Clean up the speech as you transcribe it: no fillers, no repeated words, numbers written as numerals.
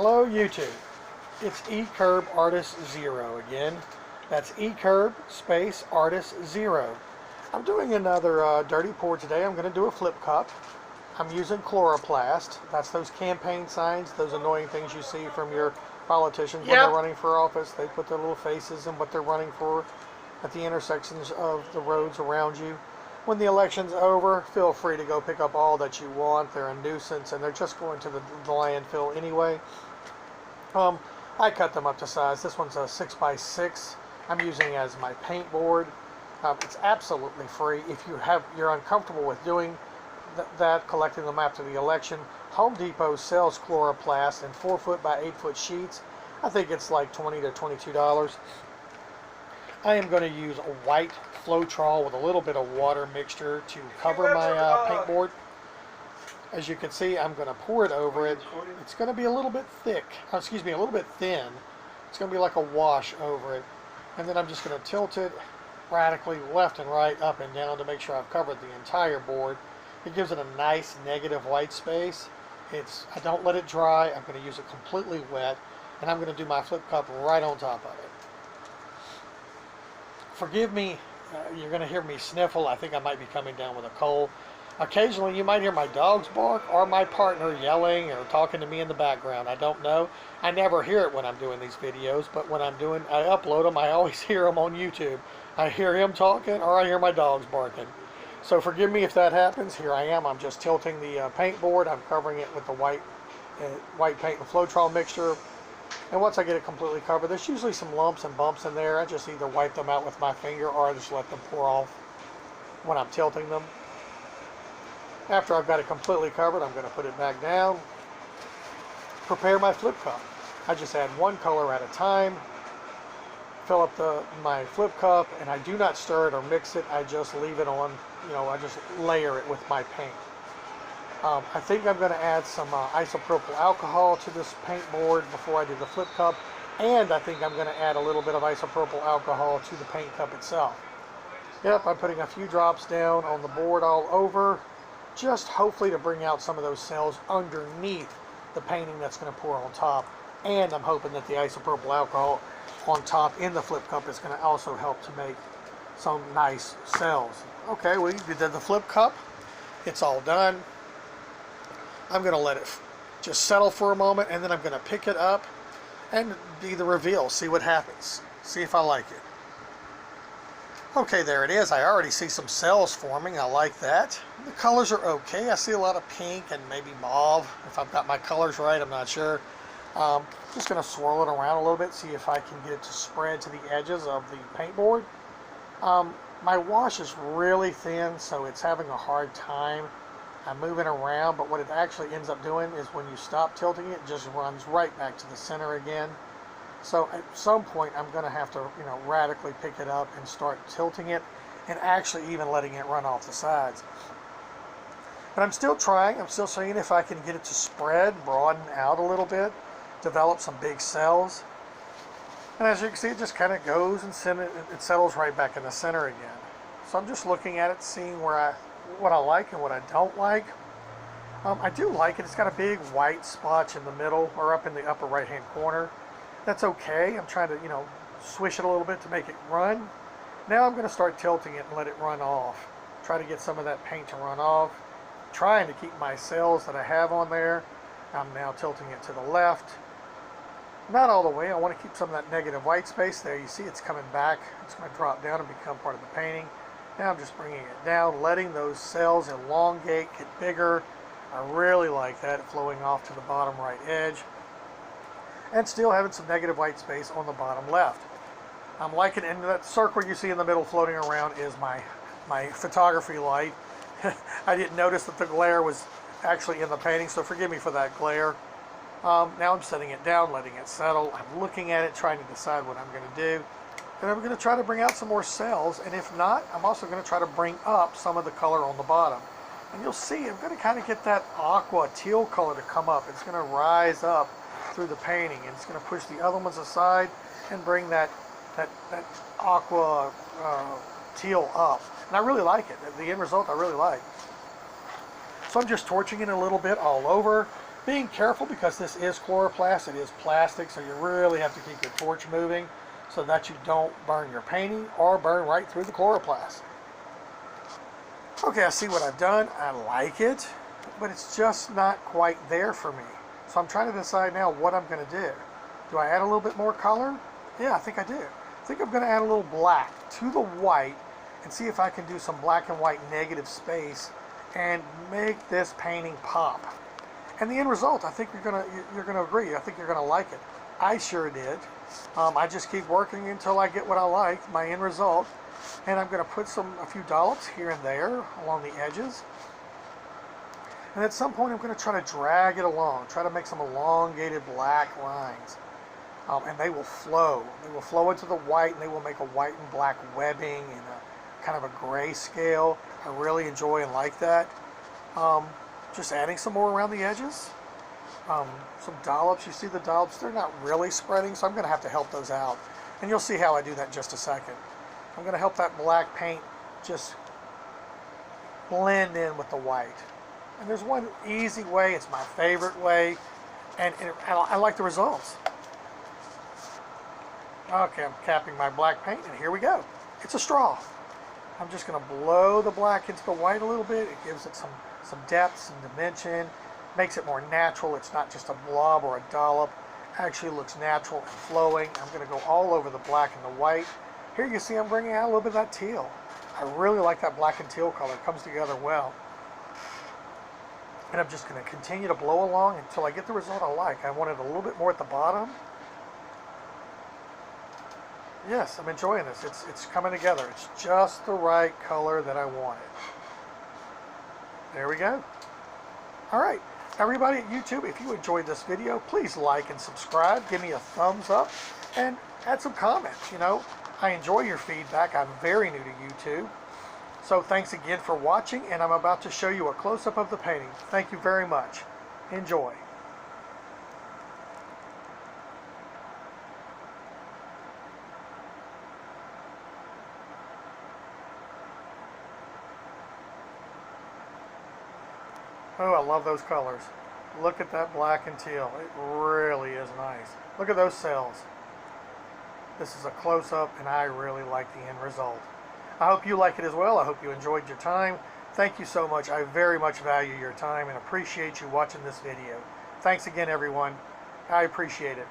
Hello YouTube, it's eCurb Artist Zero again. That's eCurb space Artist Zero. I'm doing another dirty pour today. I'm going to do a flip cup. I'm using chloroplast. That's those campaign signs, those annoying things you see from your politicians when they're running for office. They put their little faces and what they're running for at the intersections of the roads around you. When the election's over, feel free to go pick up all that you want. They're a nuisance and they're just going to the landfill anyway. I cut them up to size. This one's a 6x6. I'm using as my paint board. It's absolutely free. If you're uncomfortable with doing that, collecting them after the election, Home Depot sells chloroplast in 4-foot by 8-foot sheets. I think it's like $20 to $22. I am going to use a white Floetrol with a little bit of water mixture to cover my paint board. As you can see, I'm going to pour it over it. It's going to be a little bit thick, a little bit thin. It's going to be like a wash over it. And then I'm just going to tilt it radically left and right, up and down to make sure I've covered the entire board. It gives it a nice negative white space. I don't let it dry. I'm going to use it completely wet, and I'm going to do my flip cup right on top of it. Forgive me, you're going to hear me sniffle. I think I might be coming down with a cold. Occasionally you might hear my dogs bark or my partner yelling or talking to me in the background. I don't know. I never hear it when I'm doing these videos, but when I upload them, I always hear them on YouTube. I hear him talking or I hear my dogs barking. So forgive me if that happens. Here I am. I'm just tilting the paint board. I'm covering it with the white paint and Floetrol mixture. And once I get it completely covered, there's usually some lumps and bumps in there. I just either wipe them out with my finger or I just let them pour off when I'm tilting them. After I've got it completely covered, I'm going to put it back down. Prepare my flip cup. I just add one color at a time. Fill up my flip cup, and I do not stir it or mix it. I just leave it on, I just layer it with my paint. I think I'm going to add some isopropyl alcohol to this paint board before I do the flip cup, and I think I'm going to add a little bit of isopropyl alcohol to the paint cup itself. Yep, I'm putting a few drops down on the board all over, just hopefully to bring out some of those cells underneath the painting that's going to pour on top. And I'm hoping that the isopropyl alcohol on top in the flip cup is going to also help to make some nice cells. Okay, we did the flip cup. It's all done. I'm going to let it just settle for a moment, and then I'm going to pick it up and do the reveal, see what happens, see if I like it. Okay, there it is. I already see some cells forming. I like that. The colors are okay. I see a lot of pink and maybe mauve. If I've got my colors right, I'm not sure. Just going to swirl it around a little bit, see if I can get it to spread to the edges of the paint board. My wash is really thin, so it's having a hard time. I'm moving around, but what it actually ends up doing is when you stop tilting it, it just runs right back to the center again. So at some point I'm going to have to, radically pick it up and start tilting it and actually even letting it run off the sides. But I'm still trying. I'm still seeing if I can get it to spread, broaden out a little bit, develop some big cells. And as you can see, it just kind of goes and it settles right back in the center again. So I'm just looking at it, seeing what I like and what I don't like. I do like it. It's got a big white spot in the middle or up in the upper right hand corner. That's okay. I'm trying to, swish it a little bit to make it run. Now I'm going to start tilting it and let it run off. Try to get some of that paint to run off. Trying to keep my cells that I have on there. I'm now tilting it to the left. Not all the way. I want to keep some of that negative white space there. You see it's coming back. It's going to drop down and become part of the painting. Now I'm just bringing it down, letting those cells elongate, get bigger. I really like that, flowing off to the bottom right edge. And still having some negative white space on the bottom left. I'm liking it, and that circle you see in the middle floating around is my photography light. I didn't notice that the glare was actually in the painting, so forgive me for that glare. Now I'm setting it down, letting it settle. I'm looking at it, trying to decide what I'm going to do. And I'm going to try to bring out some more cells, and if not, I'm also going to try to bring up some of the color on the bottom. And you'll see I'm going to kind of get that aqua teal color to come up. It's going to rise up through the painting, and it's going to push the other ones aside and bring that aqua teal up. And I really like it. The end result I really like. So I'm just torching it a little bit all over. Being careful because this is chloroplast, it is plastic, so you really have to keep your torch moving so that you don't burn your painting or burn right through the chloroplast. Okay, I see what I've done. I like it, but it's just not quite there for me. So I'm trying to decide now what I'm going to do. Do I add a little bit more color? Yeah, I think I do. I think I'm going to add a little black to the white and see if I can do some black and white negative space and make this painting pop. And the end result, I think you're gonna agree. I think you're gonna like it. I sure did. I just keep working until I get what I like, my end result. And I'm gonna put a few dollops here and there along the edges. And at some point, I'm gonna try to drag it along, try to make some elongated black lines. And they will flow. They will flow into the white, and they will make a white and black webbing and a kind of a gray scale. I really enjoy and like that. Just adding some more around the edges. Some dollops. You see the dollops? They're not really spreading, so I'm going to have to help those out. And you'll see how I do that in just a second. I'm going to help that black paint just blend in with the white. And there's one easy way. It's my favorite way. And I like the results. Okay, I'm capping my black paint, and here we go. It's a straw. I'm just going to blow the black into the white a little bit. It gives it some depth, some dimension, makes it more natural. It's not just a blob or a dollop. It actually looks natural and flowing. I'm going to go all over the black and the white. Here you see I'm bringing out a little bit of that teal. I really like that black and teal color. It comes together well. And I'm just going to continue to blow along until I get the result I like. I want it a little bit more at the bottom. Yes, I'm enjoying this. It's coming together. It's just the right color that I wanted. There we go. All right, everybody at YouTube, if you enjoyed this video, please like and subscribe. Give me a thumbs up and add some comments. You know, I enjoy your feedback. I'm very new to YouTube. So thanks again for watching, and I'm about to show you a close-up of the painting. Thank you very much. Enjoy. Oh, I love those colors. Look at that black and teal. It really is nice. Look at those cells. This is a close-up, and I really like the end result. I hope you like it as well. I hope you enjoyed your time. Thank you so much. I very much value your time and appreciate you watching this video. Thanks again, everyone. I appreciate it.